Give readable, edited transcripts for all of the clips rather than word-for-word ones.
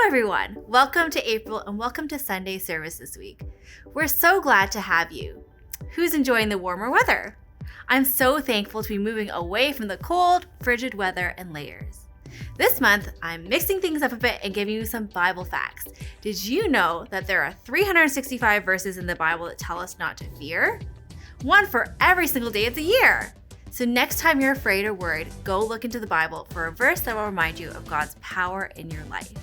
everyone. Welcome to April and welcome to Sunday service this week. We're so glad to have you. Who's enjoying the warmer weather? I'm so thankful to be moving away from the cold, frigid weather and layers. This month, I'm mixing things up a bit and giving you some Bible facts. Did you know that there are 365 verses in the Bible that tell us not to fear? One for every single day of the year. So next time you're afraid or worried, go look into the Bible for a verse that will remind you of God's power in your life.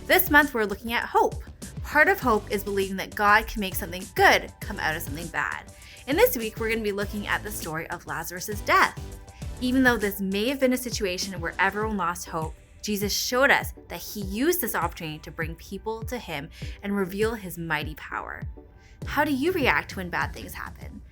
This month, we're looking at hope. Part of hope is believing that God can make something good come out of something bad. And this week, we're going to be looking at the story of Lazarus' death. Even though this may have been a situation where everyone lost hope, Jesus showed us that he used this opportunity to bring people to him and reveal his mighty power. How do you react when bad things happen?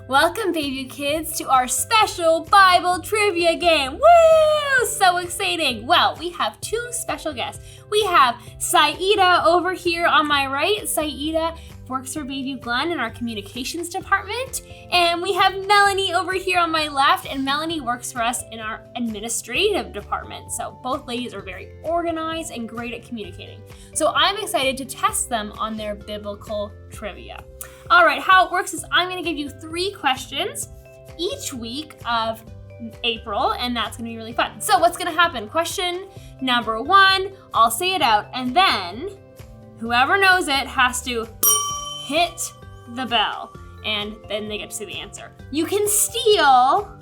Welcome, Bayview Kids, to our special Bible trivia game. Woo! So exciting. Well, we have two special guests. We have Saida over here on my right. Saida works for Bayview Glen in our communications department. And we have Melanie over here on my left, and Melanie works for us in our administrative department. So both ladies are very organized and great at communicating. So I'm excited to test them on their biblical trivia. All right, how it works is I'm going to give you 3 questions each week of April, and that's going to be really fun. So what's going to happen? Question number 1, I'll say it out, and then whoever knows it has to hit the bell, and then they get to see the answer. You can steal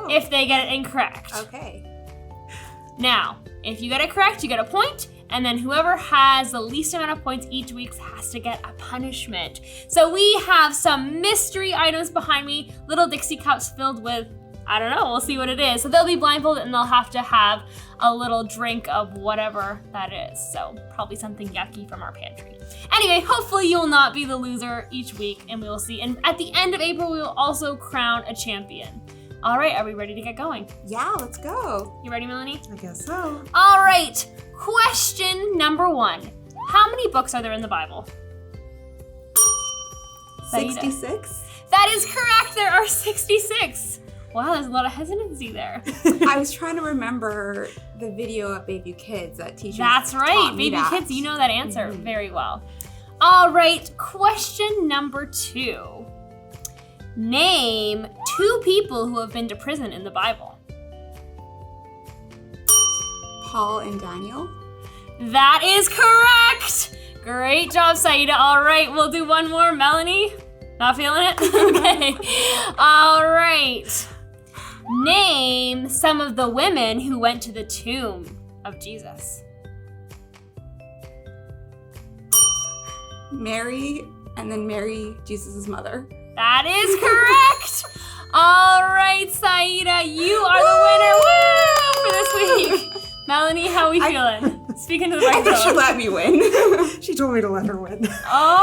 if they get it incorrect. Okay. Now, if you get it correct, you get a point. And then whoever has the least amount of points each week has to get a punishment. So we have some mystery items behind me, little Dixie cups filled with, I don't know, we'll see what it is. So they'll be blindfolded and they'll have to have a little drink of whatever that is. So probably something yucky from our pantry. Anyway, hopefully you'll not be the loser each week, and we will see. And at the end of April, we will also crown a champion. All right, are we ready to get going? Yeah, let's go. You ready, Melanie? I guess so. All right. Question number 1. How many books are there in the Bible? 66? That is correct. There are 66. Wow, there's a lot of hesitancy there. I was trying to remember the video at Bayview Kids that teaches. That's right. Bayview Kids, you know that answer very well. All right. Question number 2. Name 2 people who have been to prison in the Bible. Paul and Daniel? That is correct! Great job, Saida. All right, we'll do one more. Melanie? Not feeling it? Okay. All right. Name some of the women who went to the tomb of Jesus. Mary, and then Mary, Jesus' mother. That is correct! All right, Saida, you are the winner. Woo! For this week. Melanie, how are we feeling? Speaking to the microphone. I think she let me win. She told me to let her win. Oh!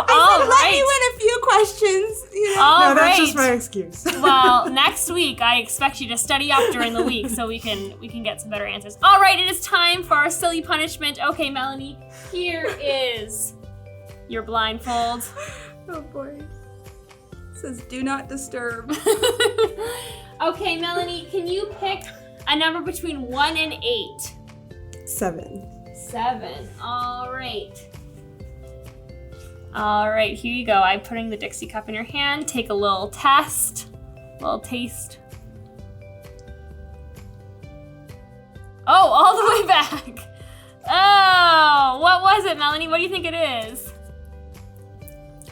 I said, let me win a few questions. You know? No, that's just my excuse. Well, next week, I expect you to study up during the week so we can get some better answers. All right, it is time for our silly punishment. Okay, Melanie, here is your blindfold. Oh, boy. It says, do not disturb. Okay, Melanie, can you pick a number between 1 and 8? 7. 7. All right. All right, here you go. I'm putting the Dixie cup in your hand. Take a little test, a little taste. Oh, all the way back. Oh, what was it, Melanie? What do you think it is?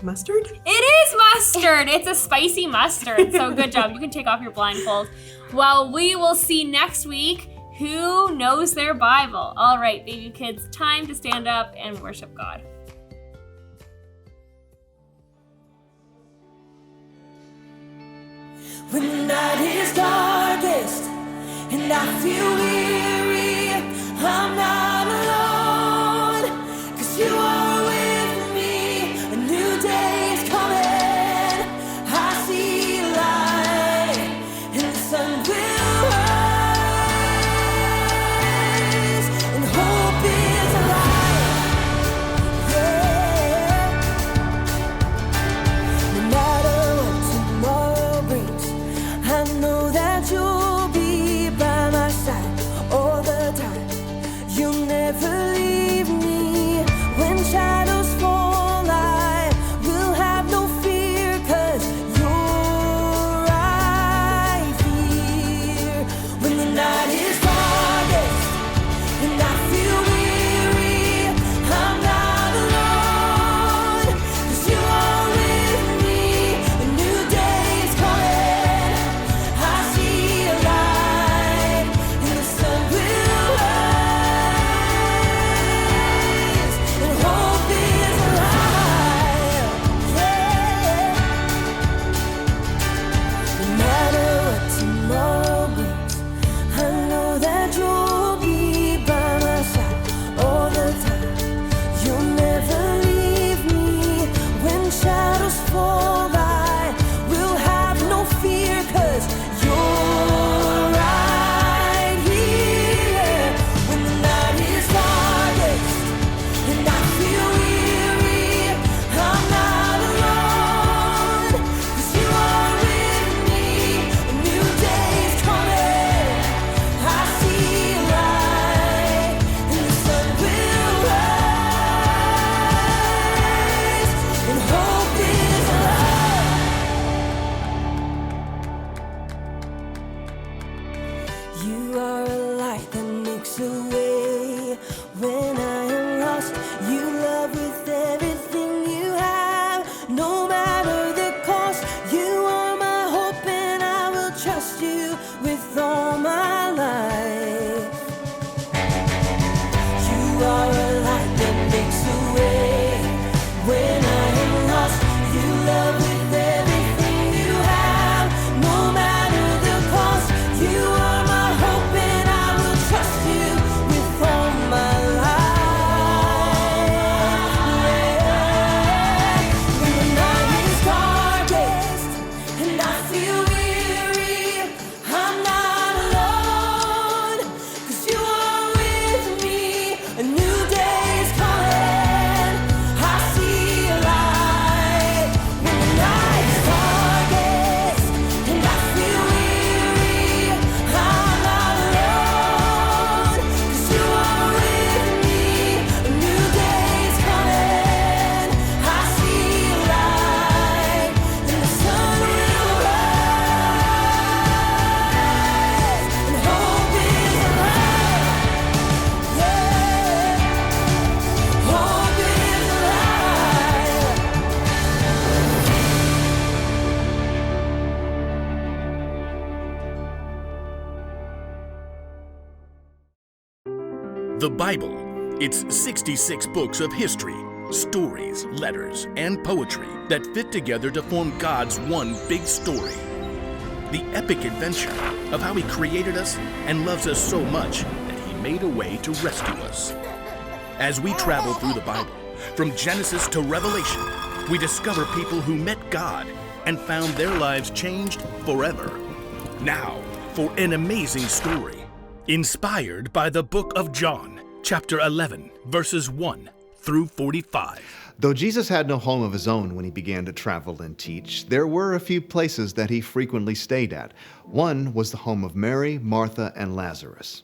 Mustard? It is mustard. It's a spicy mustard. So good job. You can take off your blindfold. Well, we will see next week who knows their Bible. All right, Bayview Kids, time to stand up and worship God. When the night is darkest and I feel weary, I'm not alone, 'cause you are with me. A new day is coming. I see light and the sun will rise and hope is alive. Yeah. No matter what tomorrow brings, I know that you'll be by my side. Oh, with all my life. You are a light that makes a way when I am lost. You love with everything you have, no matter the cost. You are my hope and I will trust you with all my life. Yeah. When the night is darkest and I feel weary, I'm not alone, 'cause you are with me. A new day is coming, I see a light. When the night is darkest and I feel weary, I'm not alone, 'cause you are with me. A new day is coming, I see a light, and the sun will rise, and hope is alive. Yeah, hope is alive. The Bible. It's 66 books of history, stories, letters, and poetry that fit together to form God's one big story. The epic adventure of how He created us and loves us so much that He made a way to rescue us. As we travel through the Bible, from Genesis to Revelation, we discover people who met God and found their lives changed forever. Now, for an amazing story, inspired by the book of John, chapter 11, verses 1 through 45. Though Jesus had no home of his own when he began to travel and teach, there were a few places that he frequently stayed at. One was the home of Mary, Martha, and Lazarus.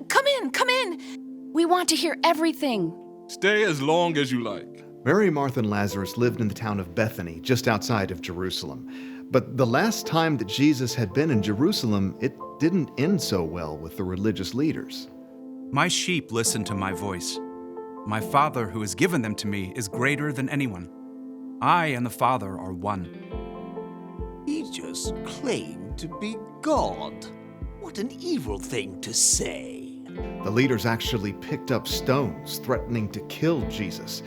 Come in. We want to hear everything. Stay as long as you like. Mary, Martha, and Lazarus lived in the town of Bethany, just outside of Jerusalem. But the last time that Jesus had been in Jerusalem, it didn't end so well with the religious leaders. My sheep listen to my voice. My Father who has given them to me is greater than anyone. I and the Father are one. He just claimed to be God. What an evil thing to say. The leaders actually picked up stones, threatening to kill Jesus.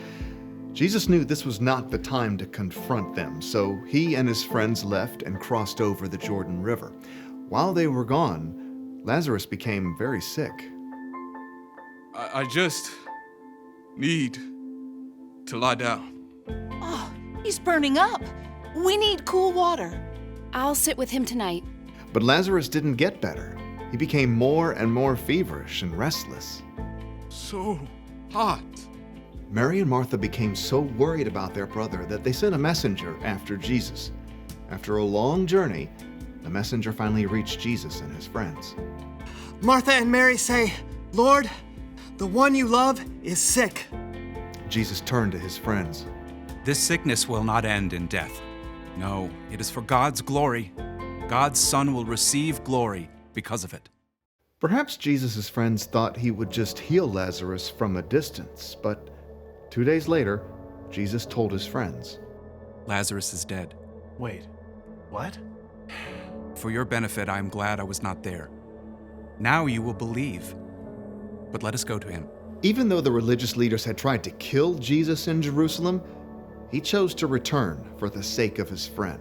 Jesus knew this was not the time to confront them, so he and his friends left and crossed over the Jordan River. While they were gone, Lazarus became very sick. I just need to lie down. Oh, he's burning up. We need cool water. I'll sit with him tonight. But Lazarus didn't get better. He became more and more feverish and restless. So hot. Mary and Martha became so worried about their brother that they sent a messenger after Jesus. After a long journey, the messenger finally reached Jesus and his friends. Martha and Mary say, "Lord, the one you love is sick." Jesus turned to his friends. This sickness will not end in death. No, it is for God's glory. God's Son will receive glory because of it. Perhaps Jesus' friends thought he would just heal Lazarus from a distance, but 2 days later, Jesus told his friends, Lazarus is dead. Wait, what? For your benefit, I am glad I was not there. Now you will believe. But let us go to him. Even though the religious leaders had tried to kill Jesus in Jerusalem, he chose to return for the sake of his friend.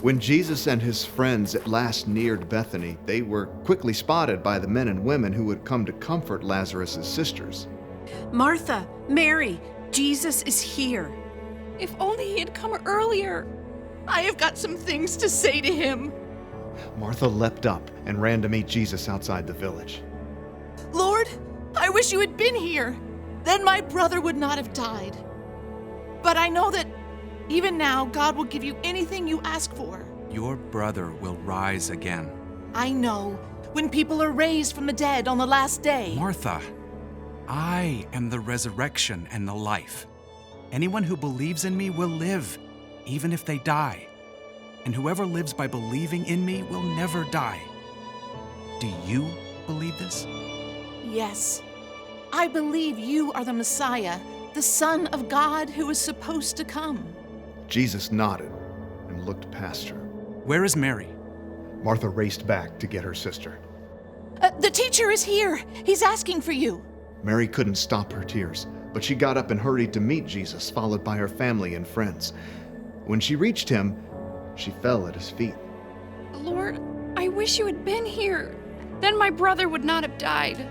When Jesus and his friends at last neared Bethany, they were quickly spotted by the men and women who had come to comfort Lazarus' sisters. Martha, Mary, Jesus is here. If only he had come earlier. I have got some things to say to him. Martha leapt up and ran to meet Jesus outside the village. Lord, I wish you had been here. Then my brother would not have died. But I know that even now, God will give you anything you ask for. Your brother will rise again. I know. When people are raised from the dead on the last day. Martha, I am the resurrection and the life. Anyone who believes in me will live, even if they die. And whoever lives by believing in me will never die. Do you believe this? Yes. I believe you are the Messiah, the Son of God who is supposed to come. Jesus nodded and looked past her. Where is Mary? Martha raced back to get her sister. The teacher is here. He's asking for you. Mary couldn't stop her tears, but she got up and hurried to meet Jesus, followed by her family and friends. When she reached him, she fell at his feet. Lord, I wish you had been here. Then my brother would not have died.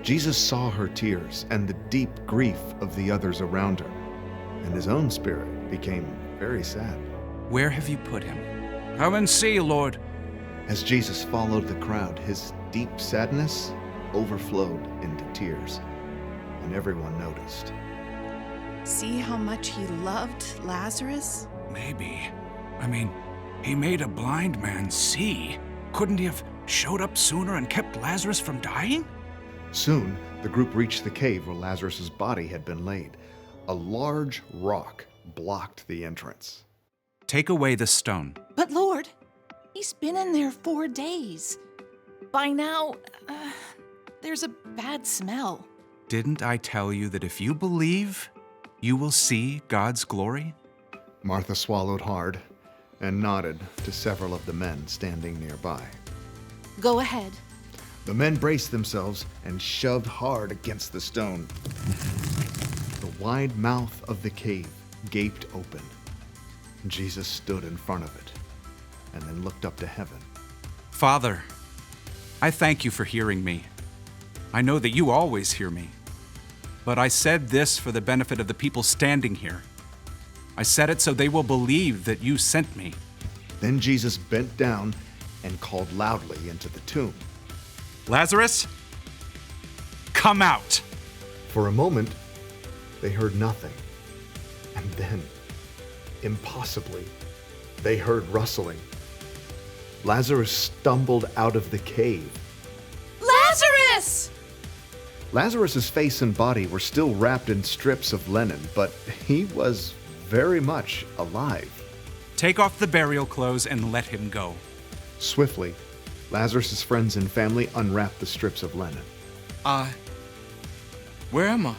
Jesus saw her tears and the deep grief of the others around her, and his own spirit became very sad. Where have you put him? Come and see, Lord. As Jesus followed the crowd, his deep sadness overflowed into tears, and everyone noticed. See how much he loved Lazarus? Maybe. He made a blind man see. Couldn't he have showed up sooner and kept Lazarus from dying? Soon, the group reached the cave where Lazarus' body had been laid. A large rock blocked the entrance. Take away the stone. But Lord, he's been in there 4 days. By now, there's a bad smell. Didn't I tell you that if you believe, you will see God's glory? Martha swallowed hard and nodded to several of the men standing nearby. Go ahead. The men braced themselves and shoved hard against the stone. The wide mouth of the cave gaped open. Jesus stood in front of it and then looked up to heaven. Father, I thank you for hearing me. I know that you always hear me. But I said this for the benefit of the people standing here. I said it so they will believe that you sent me. Then Jesus bent down and called loudly into the tomb. Lazarus, come out. For a moment, they heard nothing. And then, impossibly, they heard rustling. Lazarus stumbled out of the cave. Lazarus! Lazarus' face and body were still wrapped in strips of linen, but he was very much alive. Take off the burial clothes and let him go. Swiftly, Lazarus' friends and family unwrapped the strips of linen. Where am I?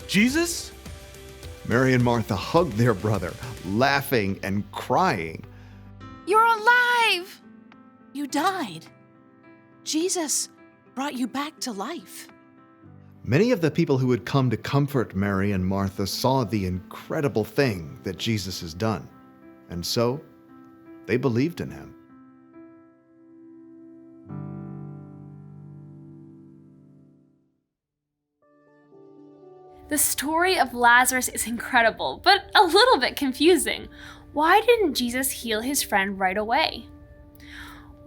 Jesus? Mary and Martha hugged their brother, laughing and crying. You're alive! You died. Jesus brought you back to life. Many of the people who had come to comfort Mary and Martha saw the incredible thing that Jesus has done, and so they believed in him. The story of Lazarus is incredible, but a little bit confusing. Why didn't Jesus heal his friend right away?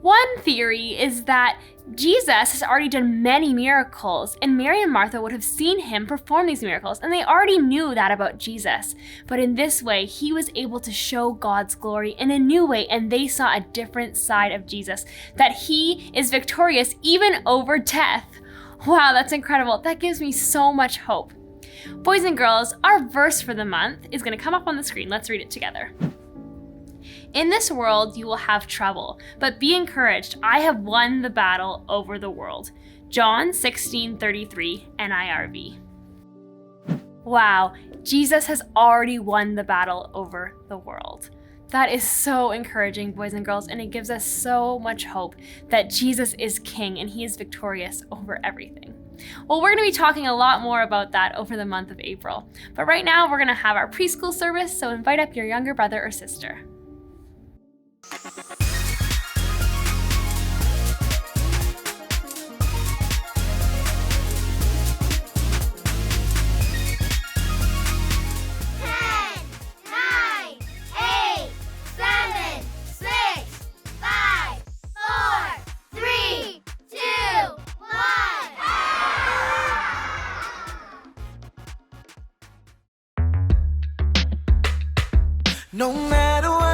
One theory is that Jesus has already done many miracles, and Mary and Martha would have seen him perform these miracles, and they already knew that about Jesus. But in this way, he was able to show God's glory in a new way, and they saw a different side of Jesus, that he is victorious even over death. Wow, that's incredible. That gives me so much hope. Boys and girls, our verse for the month is going to come up on the screen. Let's read it together. In this world you will have trouble, but be encouraged. I have won the battle over the world. John 16:33 NIRV. Wow, Jesus has already won the battle over the world. That is so encouraging, boys and girls, and it gives us so much hope that Jesus is King and he is victorious over everything. Well, we're going to be talking a lot more about that over the month of April. But right now, we're going to have our preschool service, so invite up your younger brother or sister. No matter what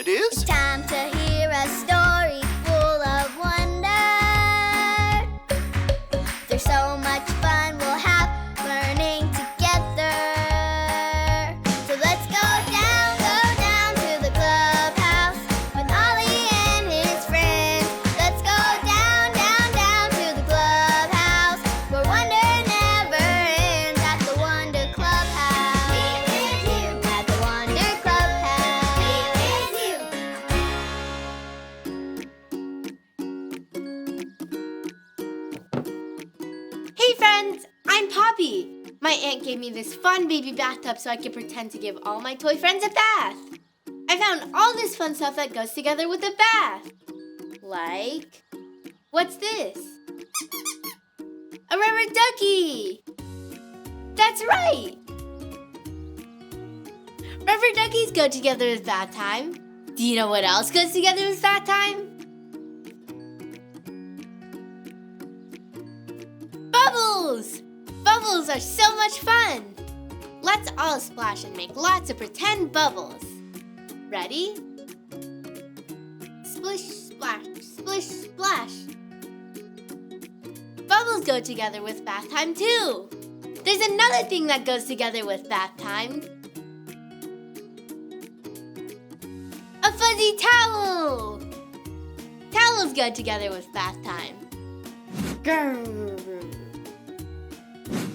it is? It's time to hear a story full of wonder. There's so much fun we'll have learning together. So let's go down to the clubhouse with Ollie and his friends. Let's go down to the clubhouse where wonder never ends at the Wonder Clubhouse. Meet with you at the Wonder Clubhouse. Meet with you. Hey friends, I'm Poppy. My aunt gave me this fun baby bathtub so I could pretend to give all my toy friends a bath. I found all this fun stuff that goes together with a bath. Like, what's this? A rubber ducky. That's right. Rubber duckies go together with bath time. Do you know what else goes together with bath time? Bubbles! Bubbles are so much fun! Let's all splash and make lots of pretend bubbles. Ready? Splish, splash, splish, splash. Bubbles go together with bath time too. There's another thing that goes together with bath time. A fuzzy towel! Towels go together with bath time. Grrr.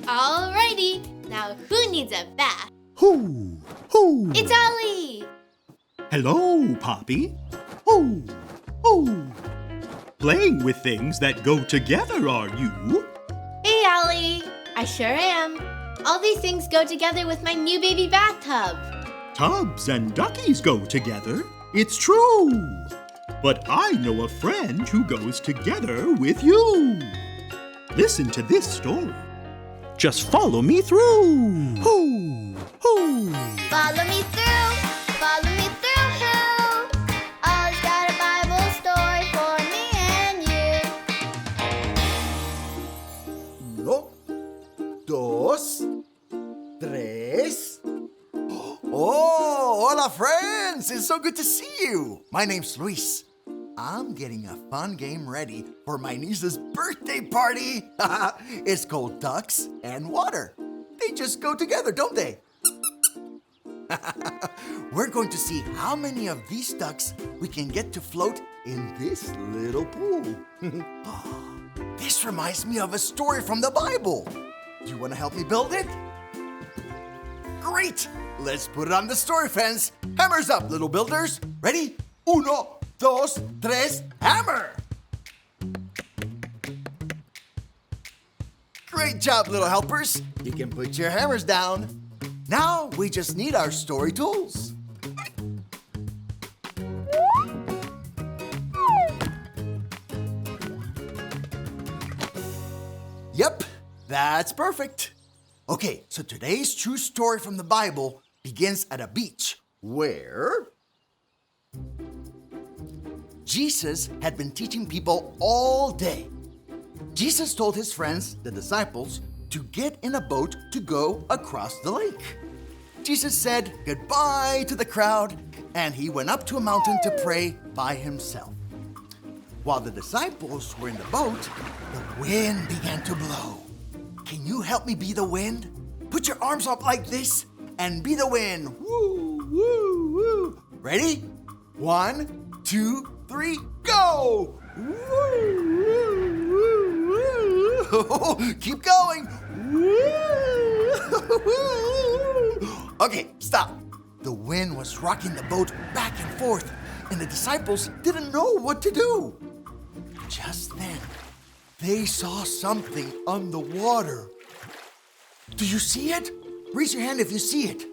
Alrighty, now who needs a bath? Who? Who? It's Ollie! Hello, Poppy. Who? Who? Playing with things that go together, are you? Hey, Ollie! I sure am. All these things go together with my new baby bathtub. Tubs and duckies go together. It's true. But I know a friend who goes together with you. Listen to this story. Just follow me through. Who? Who? Follow me through, follow me through, who? Ollie's got a Bible story for me and you. 1, 2, 3. Oh, hola friends! It's so good to see you. My name's Luis. I'm getting a fun game ready for my niece's birthday party. It's called Ducks and Water. They just go together, don't they? We're going to see how many of these ducks we can get to float in this little pool. This reminds me of a story from the Bible. Do you want to help me build it? Great! Let's put it on the story fence. Hammers up, little builders. Ready? 1, 2, 3, hammer! Great job, little helpers. You can put your hammers down. Now we just need our story tools. Yep, that's perfect. Okay, so today's true story from the Bible begins at a beach where Jesus had been teaching people all day. Jesus told his friends, the disciples, to get in a boat to go across the lake. Jesus said goodbye to the crowd, and he went up to a mountain to pray by himself. While the disciples were in the boat, the wind began to blow. Can you help me be the wind? Put your arms up like this and be the wind. Woo, woo, woo. Ready? 1, 2, 3, go! Woo, woo, woo, woo. Keep going. Okay, stop. The wind was rocking the boat back and forth, and the disciples didn't know what to do. Just then, they saw something on the water. Do you see it? Raise your hand if you see it.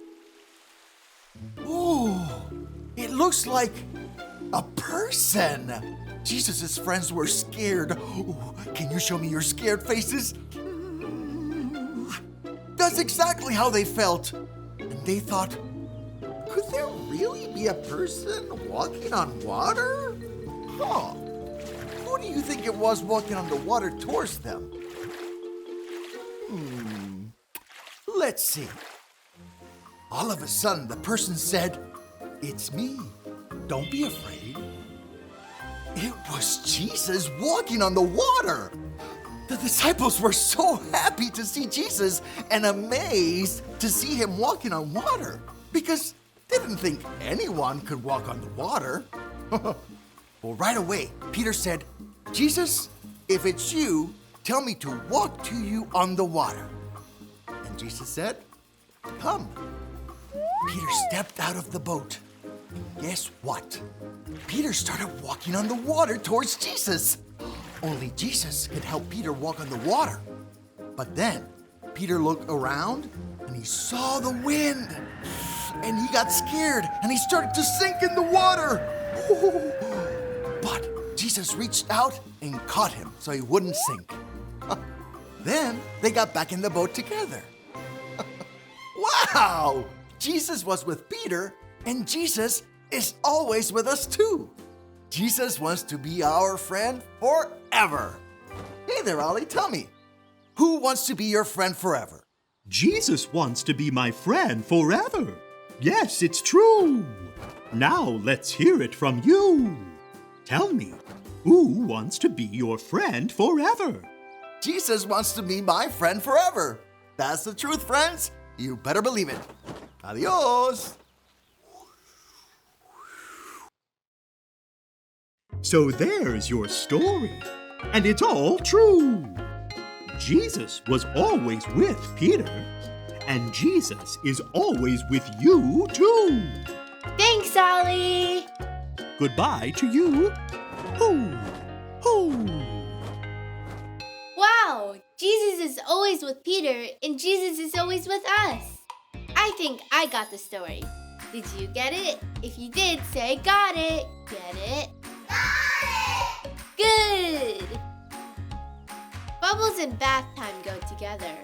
Oh, it looks like a person. Jesus' friends were scared. Ooh, can you show me your scared faces? That's exactly how they felt. And they thought, could there really be a person walking on water? Huh. Who do you think it was walking on the water towards them? Let's see. All of a sudden, the person said, "It's me. Don't be afraid. It was Jesus walking on the water. The disciples were so happy to see Jesus and amazed to see him walking on water because they didn't think anyone could walk on the water. Well, right away, Peter said, "Jesus, if it's you, tell me to walk to you on the water." And Jesus said, "Come." Peter stepped out of the boat. And guess what? Peter started walking on the water towards Jesus. Only Jesus could help Peter walk on the water. But then Peter looked around and he saw the wind. And he got scared and he started to sink in the water. But Jesus reached out and caught him so he wouldn't sink. Then they got back in the boat together. Wow! Jesus was with Peter, and Jesus is always with us too. Jesus wants to be our friend forever. Hey there, Ollie, tell me, who wants to be your friend forever? Jesus wants to be my friend forever. Yes, it's true. Now let's hear it from you. Tell me, who wants to be your friend forever? Jesus wants to be my friend forever. That's the truth, friends. You better believe it. Adios. So there's your story, and it's all true. Jesus was always with Peter, and Jesus is always with you too. Thanks, Ollie. Goodbye to you. Hoo, hoo. Wow, Jesus is always with Peter, and Jesus is always with us. I think I got the story. Did you get it? If you did, say got it. Get it? Got it! Good! Bubbles and bath time go together.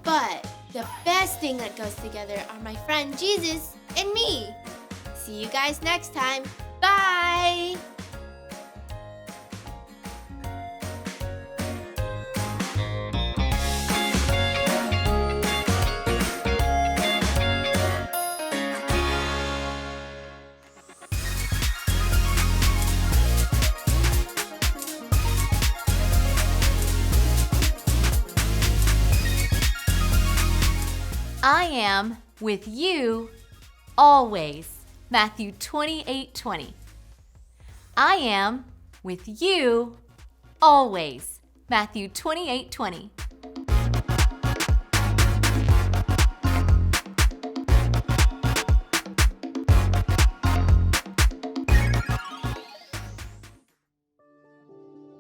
But the best thing that goes together are my friend Jesus and me. See you guys next time. Bye! I am with you always. Matthew 28:20. I am with you always. Matthew 28:20.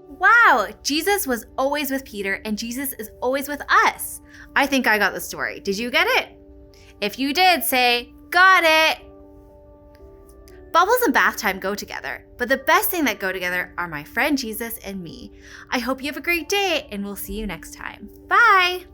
Wow, Jesus was always with Peter and Jesus is always with us. I think I got the story. Did you get it? If you did, say, got it. Bubbles and bath time go together, but the best thing that go together are my friend Jesus and me. I hope you have a great day and we'll see you next time. Bye.